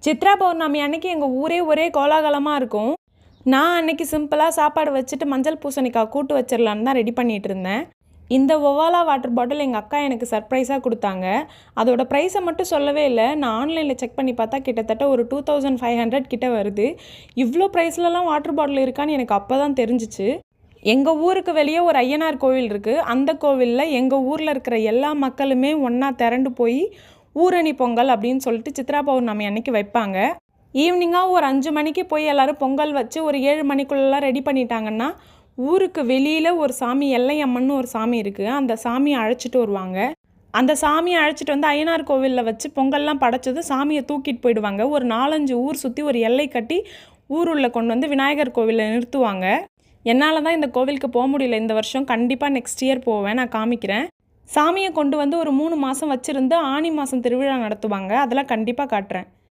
சித்ரா பௌர்ணமி அன்னைக்கு எங்கள் ஊரே ஒரே கோலாகலமாக இருக்கும். நான் அன்னைக்கு சிம்பிளாக சாப்பாடு வச்சுட்டு மஞ்சள் பூசணிக்காய் கூட்டு வச்சிடலான்னு தான் ரெடி பண்ணிகிட்டு இருந்தேன். இந்த ஒவாலா வாட்டர் பாட்டில் எங்கள் அக்கா எனக்கு சர்ப்ரைஸாக கொடுத்தாங்க. அதோட ப்ரைஸை மட்டும் சொல்லவே இல்லை. நான் ஆன்லைனில் செக் பண்ணி பார்த்தா கிட்டத்தட்ட ஒரு 2500 கிட்ட வருது. இவ்வளோ ப்ரைஸ்லலாம் வாட்டர் பாட்டில் இருக்கான்னு எனக்கு அப்போ தான் தெரிஞ்சிச்சு. எங்கள் ஊருக்கு வெளியே ஒரு ஐயனார் கோவில் இருக்குது. அந்த கோவிலில் எங்கள் ஊரில் இருக்கிற எல்லா மக்களுமே ஒன்றா திரண்டு போய் ஊரணி பொங்கல் அப்படின்னு சொல்லிட்டு சித்ரா பௌர்ணமி அன்னைக்கு வைப்பாங்க. ஈவினிங்காக ஒரு 5 மணிக்கு போய் எல்லோரும் பொங்கல் வச்சு ஒரு 7 மணிக்குள்ளெல்லாம் ரெடி பண்ணிட்டாங்கன்னா ஊருக்கு வெளியில் ஒரு சாமி எல்லையம்மன்னு ஒரு சாமி இருக்குது. அந்த சாமியை அழைச்சிட்டு வருவாங்க. அந்த சாமியை அழைச்சிட்டு வந்து ஐயனார் கோவிலில் வச்சு பொங்கல்லாம் படைச்சது சாமியை தூக்கிட்டு போயிடுவாங்க. ஒரு 4-5 ஊர் சுற்றி ஒரு எல்லை கட்டி ஊருள்ள கொண்டு வந்து விநாயகர் கோவிலில் நிறுத்துவாங்க. என்னால் தான் இந்த கோவிலுக்கு போக முடியல இந்த வருஷம். கண்டிப்பாக நெக்ஸ்ட் இயர் போவேன், நான் காமிக்கிறேன். சாமியை கொண்டு வந்து ஒரு 3 மாதம் வச்சுருந்து ஆனி மாதம் திருவிழா நடத்துவாங்க. அதெல்லாம் கண்டிப்பாக காட்டுறேன்.